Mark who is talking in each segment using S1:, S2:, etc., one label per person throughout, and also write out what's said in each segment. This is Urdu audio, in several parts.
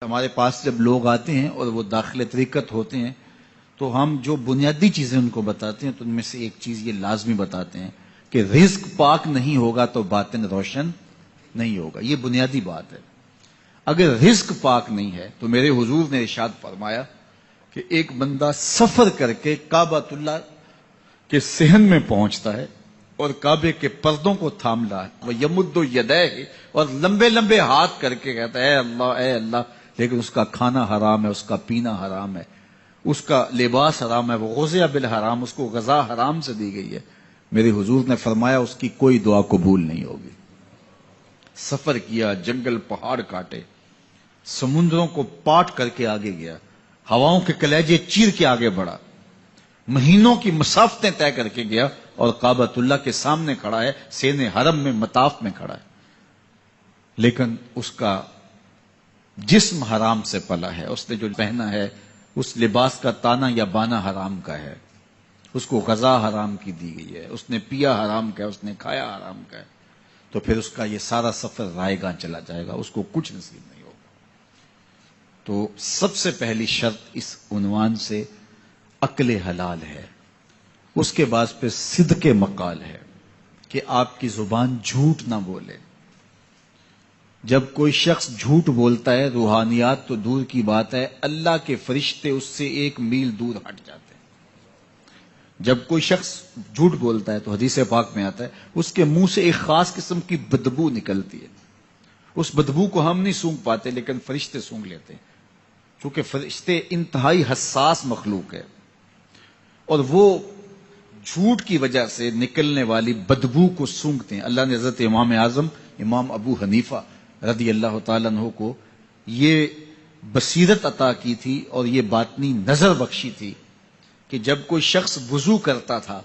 S1: ہمارے پاس جب لوگ آتے ہیں اور وہ داخل طریقت ہوتے ہیں تو ہم جو بنیادی چیزیں ان کو بتاتے ہیں تو ان میں سے ایک چیز یہ لازمی بتاتے ہیں کہ رزق پاک نہیں ہوگا تو باطن روشن نہیں ہوگا. یہ بنیادی بات ہے. اگر رزق پاک نہیں ہے تو میرے حضور نے ارشاد فرمایا کہ ایک بندہ سفر کر کے کعبۃ اللہ کے صحن میں پہنچتا ہے اور کعبے کے پردوں کو تھام رہا ہے وہ یمد یدیہ اور لمبے لمبے ہاتھ کر کے کہتا ہے اے اللہ, لیکن اس کا کھانا حرام ہے, اس کا پینا حرام ہے, اس کا لباس حرام ہے, وہ غزیہ بالحرام, اس کو غذا حرام سے دی گئی ہے. میرے حضور نے فرمایا اس کی کوئی دعا قبول نہیں ہوگی. سفر کیا, جنگل پہاڑ کاٹے, سمندروں کو پاٹ کر کے آگے گیا, ہواؤں کے کلیجے چیر کے آگے بڑھا, مہینوں کی مسافتیں طے کر کے گیا اور کعبۃ اللہ کے سامنے کھڑا ہے, سین حرم میں مطاف میں کھڑا ہے, لیکن اس کا جسم حرام سے پلا ہے. اس نے جو پہنا ہے اس لباس کا تانا یا بانا حرام کا ہے, اس کو غذا حرام کی دی گئی ہے, اس نے پیا حرام کا ہے, اس نے کھایا حرام کا ہے. تو پھر اس کا یہ سارا سفر رائے گاں چلا جائے گا, اس کو کچھ نصیب نہیں ہوگا. تو سب سے پہلی شرط اس عنوان سے عقل حلال ہے. اس کے بعد پھر صدق مقال ہے کہ آپ کی زبان جھوٹ نہ بولے. جب کوئی شخص جھوٹ بولتا ہے روحانیات تو دور کی بات ہے, اللہ کے فرشتے اس سے 1 میل دور ہٹ جاتے ہیں. جب کوئی شخص جھوٹ بولتا ہے تو حدیث پاک میں آتا ہے اس کے منہ سے ایک خاص قسم کی بدبو نکلتی ہے. اس بدبو کو ہم نہیں سونگھ پاتے لیکن فرشتے سونگھ لیتے ہیں, کیونکہ فرشتے انتہائی حساس مخلوق ہے اور وہ جھوٹ کی وجہ سے نکلنے والی بدبو کو سونگھتے ہیں. اللہ نے حضرت امام اعظم امام ابو حنیفہ رضی اللہ تعالیٰ عنہ کو یہ بصیرت عطا کی تھی اور یہ باطنی نظر بخشی تھی کہ جب کوئی شخص وضو کرتا تھا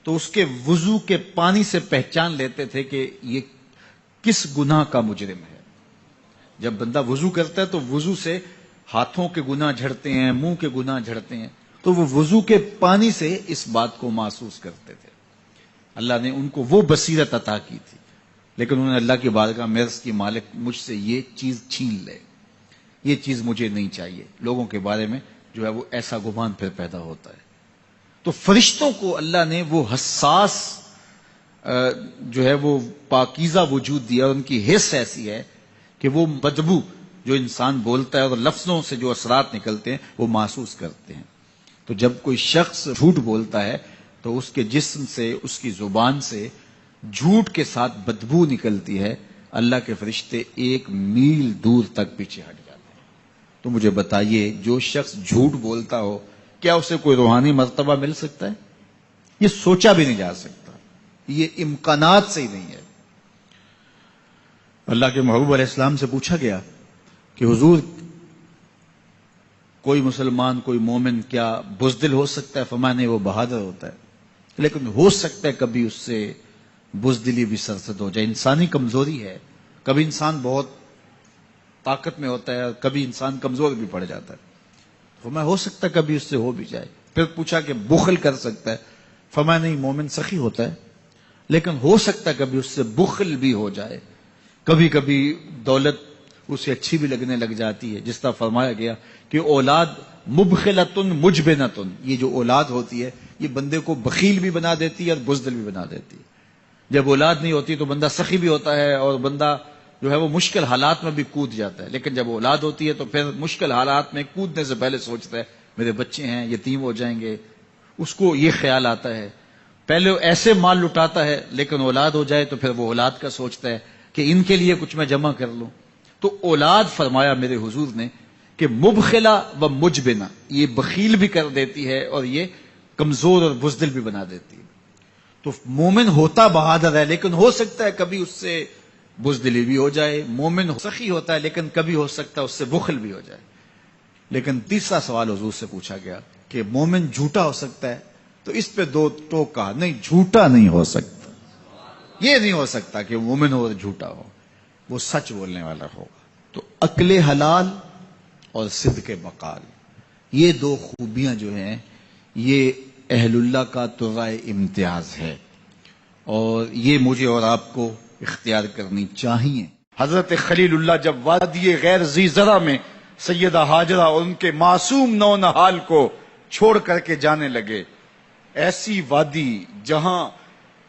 S1: تو اس کے وضو کے پانی سے پہچان لیتے تھے کہ یہ کس گناہ کا مجرم ہے. جب بندہ وضو کرتا ہے تو وضو سے ہاتھوں کے گناہ جھڑتے ہیں, منہ کے گناہ جھڑتے ہیں, تو وہ وضو کے پانی سے اس بات کو محسوس کرتے تھے. اللہ نے ان کو وہ بصیرت عطا کی تھی, لیکن انہوں نے اللہ کی بارگاہ میں عرض کی مالک مجھ سے یہ چیز چھین لے, یہ چیز مجھے نہیں چاہیے. لوگوں کے بارے میں جو ہے وہ ایسا گمان پھر پیدا ہوتا ہے. تو فرشتوں کو اللہ نے وہ حساس جو ہے وہ پاکیزہ وجود دیا, اور ان کی حس ایسی ہے کہ وہ بدبو جو انسان بولتا ہے اور لفظوں سے جو اثرات نکلتے ہیں وہ محسوس کرتے ہیں. تو جب کوئی شخص جھوٹ بولتا ہے تو اس کے جسم سے, اس کی زبان سے جھوٹ کے ساتھ بدبو نکلتی ہے. اللہ کے فرشتے 1 میل دور تک پیچھے ہٹ جاتے ہیں. تو مجھے بتائیے جو شخص جھوٹ بولتا ہو کیا اسے کوئی روحانی مرتبہ مل سکتا ہے؟ یہ سوچا بھی نہیں جا سکتا, یہ امکانات سے ہی نہیں ہے. اللہ کے محبوب علیہ السلام سے پوچھا گیا کہ حضور کوئی مسلمان کوئی مومن کیا بزدل ہو سکتا ہے؟ فرمایا نہیں, وہ بہادر ہوتا ہے, لیکن ہو سکتا ہے کبھی اس سے بزدلی بھی سرزد ہو جائے. انسانی کمزوری ہے, کبھی انسان بہت طاقت میں ہوتا ہے اور کبھی انسان کمزور بھی پڑ جاتا ہے. فرمایا ہو سکتا ہے کبھی اس سے ہو بھی جائے. پھر پوچھا کہ بخل کر سکتا ہے؟ فرمایا نہیں, مومن سخی ہوتا ہے لیکن ہو سکتا ہے کبھی اس سے بخل بھی ہو جائے. کبھی کبھی دولت اسے اچھی بھی لگنے لگ جاتی ہے, جس طرح فرمایا گیا کہ اولاد مبخلتن مجبنتن, یہ جو اولاد ہوتی ہے یہ بندے کو بخیل بھی بنا دیتی ہے اور بزدل بھی بنا دیتی ہے. جب اولاد نہیں ہوتی تو بندہ سخی بھی ہوتا ہے اور بندہ جو ہے وہ مشکل حالات میں بھی کود جاتا ہے, لیکن جب اولاد ہوتی ہے تو پھر مشکل حالات میں کودنے سے پہلے سوچتا ہے میرے بچے ہیں یتیم ہو جائیں گے. اس کو یہ خیال آتا ہے, پہلے ایسے مال لٹاتا ہے لیکن اولاد ہو جائے تو پھر وہ اولاد کا سوچتا ہے کہ ان کے لیے کچھ میں جمع کر لوں. تو اولاد فرمایا میرے حضور نے کہ مبخلہ و مجبنہ, یہ بخیل بھی کر دیتی ہے اور یہ کمزور اور بزدل بھی بنا دیتی ہے. تو مومن ہوتا بہادر ہے لیکن ہو سکتا ہے کبھی اس سے بزدلی بھی ہو جائے. مومن سخی ہوتا ہے لیکن کبھی ہو سکتا ہے اس سے بخل بھی ہو جائے. لیکن تیسرا سوال حضور سے پوچھا گیا کہ مومن جھوٹا ہو سکتا ہے؟ تو اس پہ 2 ٹوکا, نہیں جھوٹا نہیں ہو سکتا. یہ نہیں ہو سکتا کہ مومن ہو اور جھوٹا ہو, وہ سچ بولنے والا ہوگا. تو عقل حلال اور صدق مقال, یہ 2 خوبیاں جو ہیں یہ اہل اللہ کا ترائے امتیاز ہے اور یہ مجھے اور آپ کو اختیار کرنی چاہیے. حضرت خلیل اللہ جب وادی غیر ذی زرع میں سیدہ ہاجرہ اور ان کے معصوم نونہال کو چھوڑ کر کے جانے لگے. ایسی وادی جہاں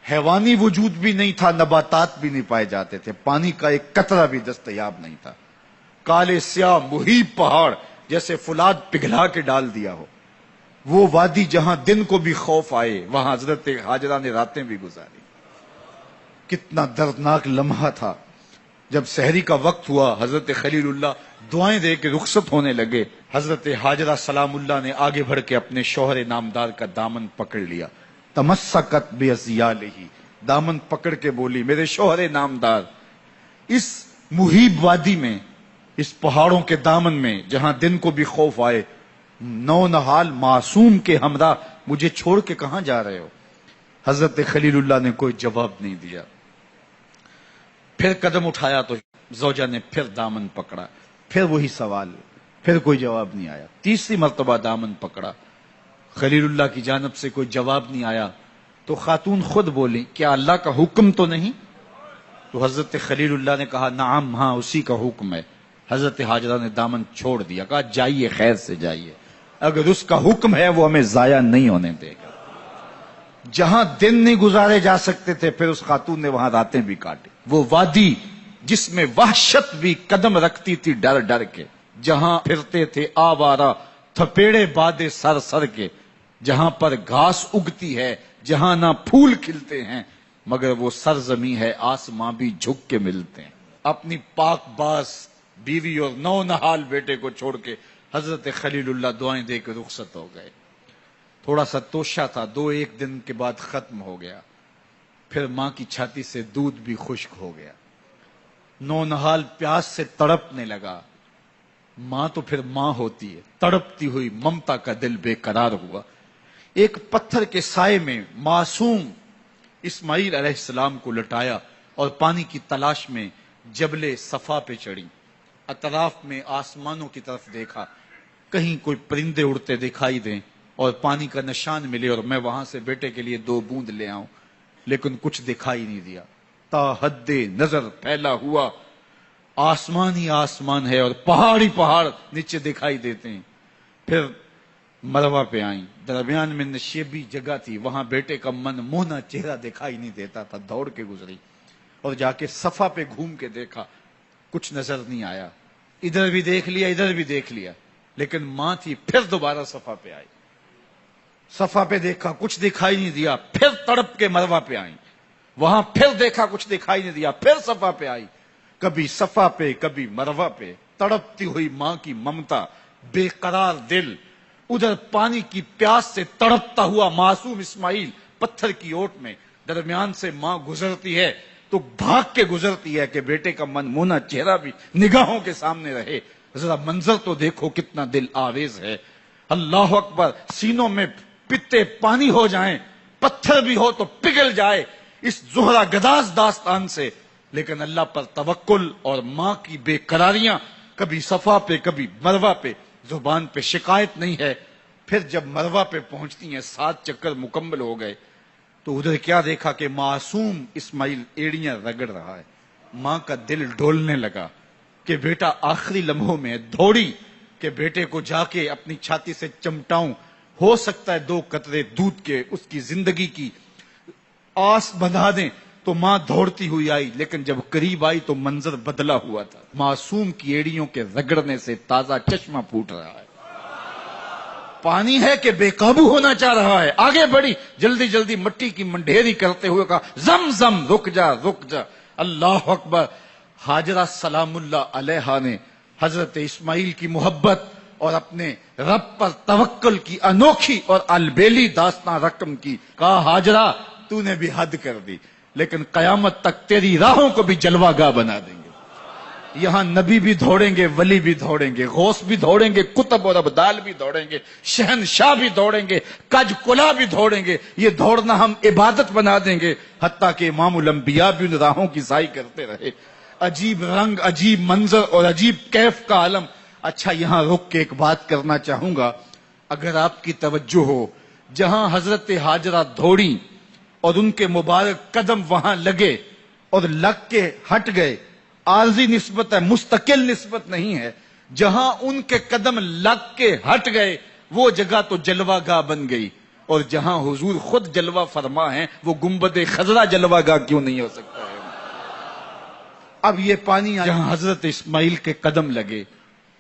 S1: حیوانی وجود بھی نہیں تھا، نباتات بھی نہیں پائے جاتے تھے، پانی کا ایک قطرہ بھی دستیاب نہیں تھا. کالے سیاہ محیط پہاڑ جیسے فولاد پگھلا کے ڈال دیا ہو. وہ وادی جہاں دن کو بھی خوف آئے، وہاں حضرت ہاجرہ نے راتیں بھی گزاری. کتنا دردناک لمحہ تھا. جب سحری کا وقت ہوا، حضرت خلیل اللہ دعائیں دے کے رخصت ہونے لگے. حضرت ہاجرہ سلام اللہ نے آگے بڑھ کے اپنے شوہر نامدار کا دامن پکڑ لیا. تمسکت بِأَزْيَالِهِ، دامن پکڑ کے بولی، میرے شوہر نامدار، اس محیب وادی میں، اس پہاڑوں کے دامن میں جہاں دن کو بھی خوف آئے، نونہال معصوم کے ہمراہ مجھے چھوڑ کے کہاں جا رہے ہو؟ حضرت خلیل اللہ نے کوئی جواب نہیں دیا. پھر قدم اٹھایا تو زوجہ نے پھر دامن پکڑا، پھر وہی سوال، پھر کوئی جواب نہیں آیا. تیسری مرتبہ دامن پکڑا، خلیل اللہ کی جانب سے کوئی جواب نہیں آیا. تو خاتون خود بولی، کیا اللہ کا حکم تو نہیں؟ تو حضرت خلیل اللہ نے کہا، نعم، ہاں اسی کا حکم ہے. حضرت ہاجرہ نے دامن چھوڑ دیا، کہا جائیے، خیر سے جائیے، اگر اس کا حکم ہے وہ ہمیں ضائع نہیں ہونے دے گا. جہاں دن نہیں گزارے جا سکتے تھے، پھر اس خاتون نے وہاں راتیں بھی کاٹی. وہ وادی جس میں وحشت بھی قدم رکھتی تھی ڈر ڈر کے، جہاں پھرتے تھے آوارہ تھپیڑے بادے سر سر کے، جہاں پر گھاس اگتی ہے، جہاں نہ پھول کھلتے ہیں، مگر وہ سرزمین ہے آسماں بھی جھک کے ملتے ہیں. اپنی پاک باز بیوی اور نونہال بیٹے کو چھوڑ کے حضرت خلیل اللہ دعائیں دے کے رخصت ہو گئے. تھوڑا سا توشہ تھا، 2-1 دن کے بعد ختم ہو گیا. پھر ماں کی چھاتی سے دودھ بھی خشک ہو گیا. نونہال پیاس سے تڑپنے لگا. ماں تو پھر ماں ہوتی ہے، تڑپتی ہوئی ممتا کا دل بے قرار ہوا. ایک پتھر کے سائے میں معصوم اسماعیل علیہ السلام کو لٹایا اور پانی کی تلاش میں جبل صفا پہ چڑھی. اطراف میں آسمانوں کی طرف دیکھا، کہیں کوئی پرندے اڑتے دکھائی دیں اور پانی کا نشان ملے اور میں وہاں سے بیٹے کے لیے 2 بوند لے آؤں، لیکن کچھ دکھائی نہیں دیا. تا حد نظر پھیلا ہوا آسمان ہی آسمان ہے اور پہاڑی پہاڑ نیچے دکھائی دیتے ہیں. پھر مروہ پہ آئیں، درمیان میں نشیبی جگہ تھی، وہاں بیٹے کا من مونا چہرہ دکھائی نہیں دیتا تھا. دوڑ کے گزری اور جا کے صفا پہ گھوم کے دیکھا، کچھ نظر نہیں آیا. ادھر بھی دیکھ لیا، ادھر بھی دیکھ لیا، لیکن ماں تھی. پھر دوبارہ صفا پہ آئی، صفا پہ دیکھا، کچھ دکھائی نہیں دیا. پھر تڑپ کے مروہ پہ آئی، وہاں پھر دیکھا، کچھ دکھائی نہیں دیا. پھر صفا پہ آئی، کبھی صفا پہ کبھی مروہ پہ. تڑپتی ہوئی ماں کی ممتا، بے قرار دل. ادھر پانی کی پیاس سے تڑپتا ہوا معصوم اسماعیل پتھر کی اوٹ میں. درمیان سے ماں گزرتی ہے تو بھاگ کے گزرتی ہے کہ بیٹے کا من مونا چہرہ بھی نگاہوں کے سامنے رہے. ذرا منظر تو دیکھو کتنا دل آویز ہے. اللہ اکبر، سینوں میں پتے پانی ہو جائیں، پتھر بھی ہو تو پگھل جائے اس زہرہ گداز داستان سے. لیکن اللہ پر توکل اور ماں کی بے قراریاں، کبھی صفا پہ کبھی مروہ پہ، زبان پہ شکایت نہیں ہے. پھر جب مروہ پہ پہنچتی ہیں، 7 چکر مکمل ہو گئے، تو ادھر کیا دیکھا کہ معصوم اسماعیل ایڑیاں رگڑ رہا ہے. ماں کا دل ڈولنے لگا کہ بیٹا آخری لمحوں میں ہے. دوڑی کہ بیٹے کو جا کے اپنی چھاتی سے چمٹاؤں، ہو سکتا ہے 2 قطرے دودھ کے اس کی زندگی کی آس بندھا دیں. تو ماں دوڑتی ہوئی آئی، لیکن جب قریب آئی تو منظر بدلا ہوا تھا. معصوم کی ایڑیوں کے رگڑنے سے تازہ چشمہ پھوٹ رہا ہے. پانی ہے کہ بے قابو ہونا چاہ رہا ہے. آگے بڑھی، جلدی جلدی مٹی کی منڈھیری کرتے ہوئے کہا، زم زم، رک جا رک جا. اللہ اکبر. ہاجرہ سلام اللہ علیہا نے حضرت اسماعیل کی محبت اور اپنے رب پر توکل کی انوکھی اور البیلی داستان رقم کی. کہا، ہاجرہ تو نے بھی حد کر دی، لیکن قیامت تک تیری راہوں کو بھی جلوہ گاہ بنا دیں گے. یہاں نبی بھی دوڑیں گے، ولی بھی دوڑیں گے، غوث بھی دوڑیں گے، کتب اور ابدال بھی دوڑیں گے، شہنشاہ بھی دوڑیں گے، کج کلا بھی دوڑیں گے. یہ دوڑنا ہم عبادت بنا دیں گے، حتیٰ کہ امام الانبیاء بھی ان راہوں کی سائی کرتے رہے. عجیب رنگ، عجیب منظر اور عجیب کیف کا عالم. اچھا، یہاں رک کے ایک بات کرنا چاہوں گا، اگر آپ کی توجہ ہو. جہاں حضرت ہاجرہ دوڑی اور ان کے مبارک قدم وہاں لگے اور لگ کے ہٹ گئے، عارضی نسبت ہے، مستقل نسبت نہیں ہے. جہاں ان کے قدم لگ کے ہٹ گئے وہ جگہ تو جلوہ گاہ بن گئی، اور جہاں حضور خود جلوہ فرما ہیں وہ گنبد خضرا جلوہ گاہ کیوں نہیں ہو سکتا ہے؟ اب یہ پانی جہاں حضرت اسماعیل کے قدم لگے،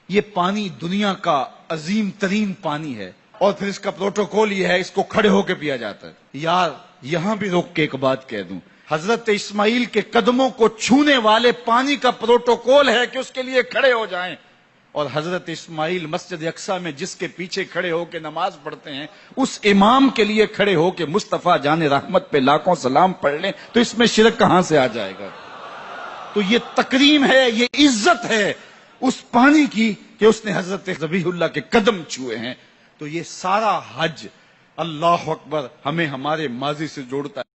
S1: یہ پانی دنیا کا عظیم ترین پانی ہے، اور پھر اس کا پروٹوکول یہ ہے، اس کو کھڑے ہو کے پیا جاتا ہے۔ یار یہاں بھی روک کے ایک بات کہہ دوں، حضرت اسماعیل کے قدموں کو چھونے والے پانی کا پروٹوکول ہے کہ اس کے لیے کھڑے ہو جائیں، اور حضرت اسماعیل مسجد اقصی میں جس کے پیچھے کھڑے ہو کے نماز پڑھتے ہیں، اس امام کے لیے کھڑے ہو کے مصطفیٰ جان رحمت پہ لاکھوں سلام پڑھ لیں تو اس میں شرک کہاں سے آ جائے گا؟ تو یہ تکریم ہے، یہ عزت ہے اس پانی کی کہ اس نے حضرت ذبیح اللہ کے قدم چھوئے ہیں۔ تو یہ سارا حج اللہ اکبر ہمیں ہمارے ماضی سے جوڑتا ہے۔